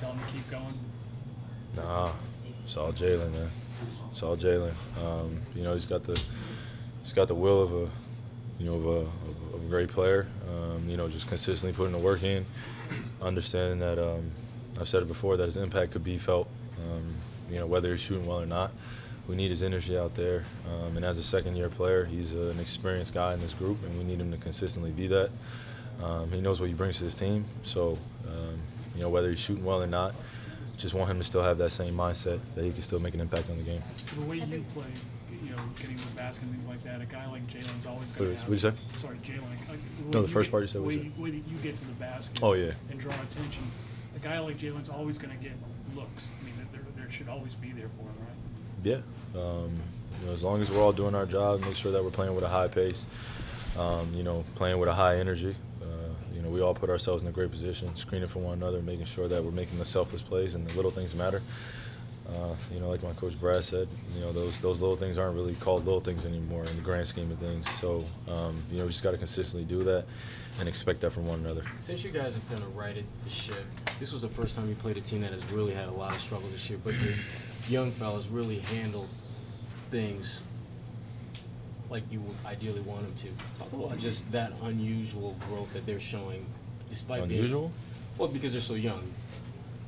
tell him to keep going? Nah, it's all Jaylen, man. It's all Jaylen. You know, he's got the will of a great player. You know, just consistently putting the work in, understanding that I've said it before that his impact could be felt. You know, whether he's shooting well or not, we need his energy out there. And as a second-year player, he's an experienced guy in this group, and we need him to consistently be that. He knows what he brings to this team, so you know, whether he's shooting well or not, just want him to still have that same mindset that he can still make an impact on the game. The way you play, you know, getting to the basket and things like that, a guy like Jaylen's always going to have. What did you say? Sorry, Jaylen. No, the first part you said. The way that you get to the basket. Oh, yeah. And draw attention. A guy like Jaylen's always going to get looks. I mean, there should always be there for him, right? Yeah. You know, as long as we're all doing our job, make sure that we're playing with a high pace. You know, playing with a high energy. You know, we all put ourselves in a great position, screening for one another, making sure that we're making the selfless plays and the little things matter. You know, like my coach Brad said, you know, those little things aren't really called little things anymore in the grand scheme of things. So, you know, we just got to consistently do that and expect that from one another. Since you guys have kind of righted the ship, this was the first time you played a team that has really had a lot of struggle this year, but the young fellas really handled things like you would ideally want them to. Talk about just that unusual growth that they're showing, despite unusual. Well, because they're so young,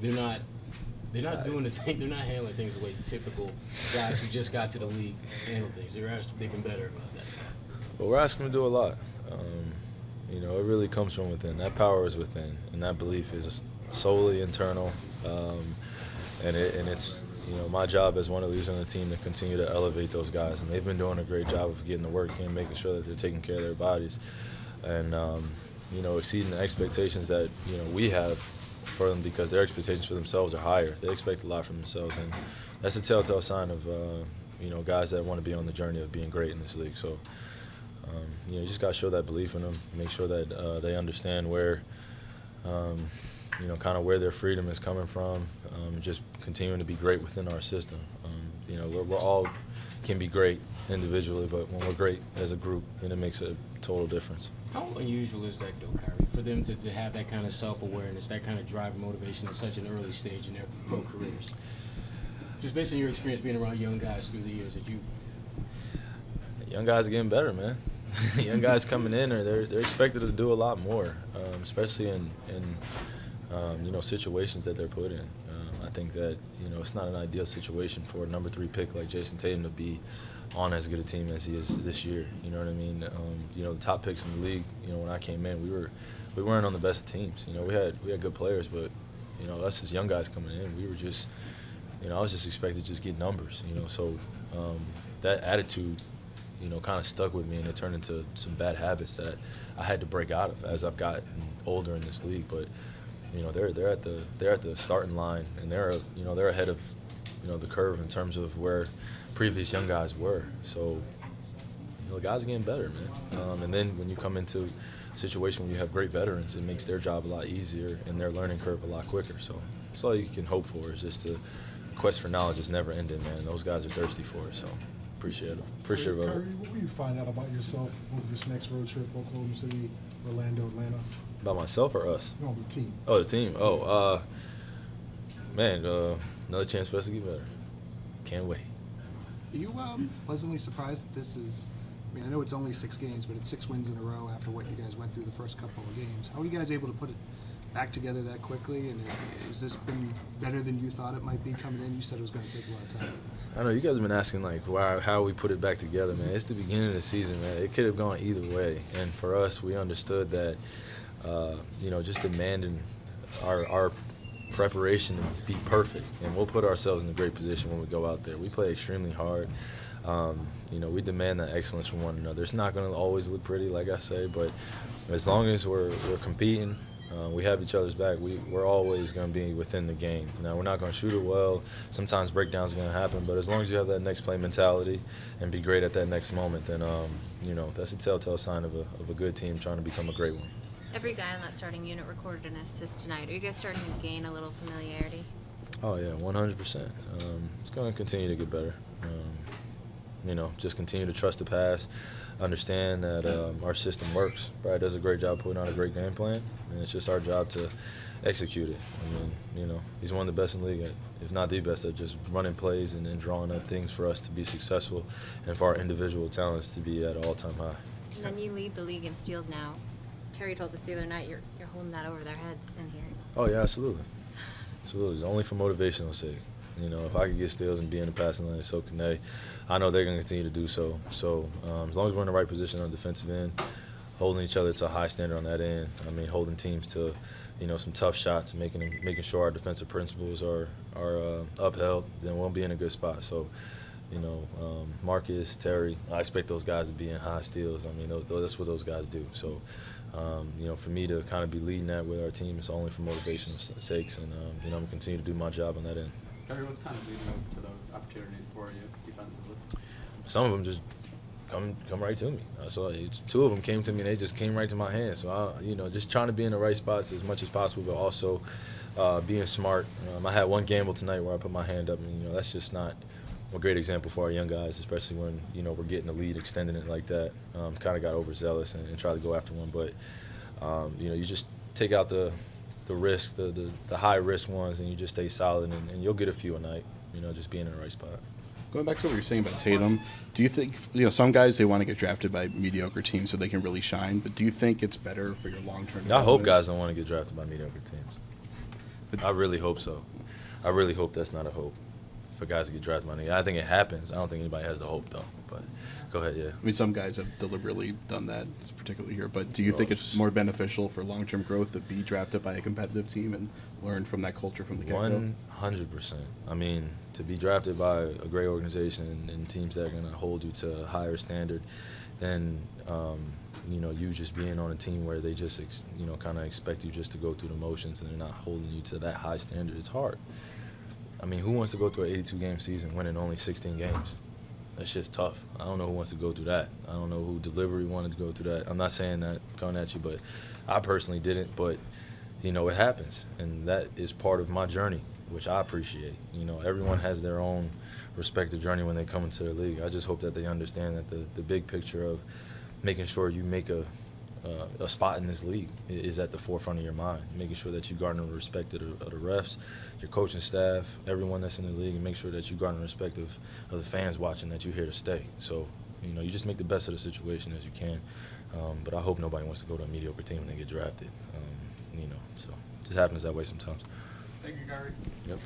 they're not doing the thing. They're not handling things the way typical guys who just got to the league handle things. They've been better about that. Well, we're asking them to do a lot. You know, it really comes from within. That power is within, and that belief is solely internal. And it's, you know, my job as one of the leaders on the team to continue to elevate those guys. And they've been doing a great job of getting the work in, making sure that they're taking care of their bodies, and you know, exceeding the expectations that, you know, we have for them, because their expectations for themselves are higher. They expect a lot from themselves, and that's a telltale sign of you know, guys that want to be on the journey of being great in this league. So you know, you just got to show that belief in them, make sure that they understand where you know, kind of where their freedom is coming from, just continuing to be great within our system. You know, we're all can be great individually, but when we're great as a group, then it makes a total difference. How unusual is that, though, KYRIE, for them to have that kind of self-awareness, that kind of drive and motivation at such an early stage in their pro careers? Just based on your experience being around young guys through the years that you've... Young guys are getting better, man. Young guys coming in, they're expected to do a lot more, especially in you know, situations that they're put in. I think that, you know, it's not an ideal situation for a number 3 pick like Jason Tatum to be on as good a team as he is this year. You know what I mean? You know, the top picks in the league, you know, when I came in, we weren't on the best teams. You know, we had good players, but, you know, us as young guys coming in, we were just, you know, I was just expected to just get numbers, you know. So that attitude, you know, kind of stuck with me, and it turned into some bad habits that I had to break out of as I've gotten older in this league. But, you know, they're at the starting line, and they're ahead of, you know, the curve in terms of where previous young guys were. So, you know, the guys are getting better, man. And then when you come into a situation where you have great veterans, it makes their job a lot easier and their learning curve a lot quicker. So that's all you can hope for, is just the quest for knowledge is never ending, man. Those guys are thirsty for it. So appreciate it. Appreciate it. KYRIE, what will you find out about yourself over this next road trip, Oklahoma City, Orlando, Atlanta? About myself or us? No, the team. Oh, the team. Oh, man, another chance for us to get better. Can't wait. Are you pleasantly surprised that this is, I mean, I know it's only 6 games, but it's 6 wins in a row after what you guys went through the first couple of games. How are you guys able to put it back together that quickly? And has this been better than you thought it might be coming in? You said it was going to take a lot of time. I know you guys have been asking, like, how we put it back together, man. It's the beginning of the season, man. It could have gone either way. And for us, we understood that, you know, just demanding our preparation to be perfect, and we'll put ourselves in a great position when we go out there. We play extremely hard. You know, we demand that excellence from one another. It's not going to always look pretty, like I say, but as long as we're competing, we have each other's back, we're always going to be within the game. Now, we're not going to shoot it well. Sometimes breakdowns are going to happen, but as long as you have that next play mentality and be great at that next moment, then, you know, that's a telltale sign of a good team trying to become a great one. Every guy on that starting unit recorded an assist tonight. Are you guys starting to gain a little familiarity? Oh, yeah, 100%. It's going to continue to get better. you know, just continue to trust the pass, understand that our system works. Brad does a great job putting out a great game plan, and it's just our job to execute it. I mean, you know, he's one of the best in the league, if not the best, at just running plays and then drawing up things for us to be successful and for our individual talents to be at an all-time high. And then you lead the league in steals now. Terry told us the other night you're holding that over their heads in here. Oh, yeah, absolutely. Absolutely. It's only for motivational sake. You know, if I could get steals and be in the passing lane, so can they. I know they're going to continue to do so. So as long as we're in the right position on the defensive end, holding each other to a high standard on that end, I mean, holding teams to, you know, some tough shots, making sure our defensive principles are upheld, then we'll be in a good spot. So, you know, Marcus, Terry, I expect those guys to be in high steals. I mean, that's what those guys do. So, you know, for me to kind of be leading that with our team, it's only for motivational sakes, and you know, I'm going to continue to do my job on that end. KYRIE, what's kind of leading up to those opportunities for you defensively? Some of them just come right to me. So two of them came to me, and they just came right to my hand. So, you know, just trying to be in the right spots as much as possible, but also being smart. I had one gamble tonight where I put my hand up, and, you know, that's just not a great example for our young guys, especially when, you know, we're getting the lead, extending it like that. Kind of got overzealous and tried to go after one. But, you know, you just take out the risk, the high-risk ones, and you just stay solid, and you'll get a few a night, you know, just being in the right spot. Going back to what you were saying about Tatum, do you think, you know, some guys, they want to get drafted by mediocre teams so they can really shine, but do you think it's better for your long-term development? I hope guys don't want to get drafted by mediocre teams. I really hope so. I really hope that's not a hope for guys to get drafted by mediocre. I think it happens. I don't think anybody has the hope, though. But go ahead, yeah. I mean, some guys have deliberately done that, particularly here, but do you think it's more beneficial for long-term growth to be drafted by a competitive team and learn from that culture from the get-go? 100%. I mean, to be drafted by a great organization and teams that are going to hold you to a higher standard than, you know, you just being on a team where they just, you know, kind of expect you just to go through the motions and they're not holding you to that high standard. It's hard. I mean, who wants to go through an 82-game season winning only 16 games? That's just tough. I don't know who wants to go through that. I don't know who deliberately wanted to go through that. I'm not saying that coming at you, but I personally didn't. But, you know, it happens, and that is part of my journey, which I appreciate. You know, everyone has their own respective journey when they come into the league. I just hope that they understand that the big picture of making sure you make a spot in this league is at the forefront of your mind, making sure that you garner the respect of the refs, your coaching staff, everyone that's in the league, and make sure that you garner respect of the fans watching, that you're here to stay. So, you know, you just make the best of the situation as you can. But I hope nobody wants to go to a mediocre team when they get drafted. You know, so it just happens that way sometimes. Thank you, KYRIE. Yep.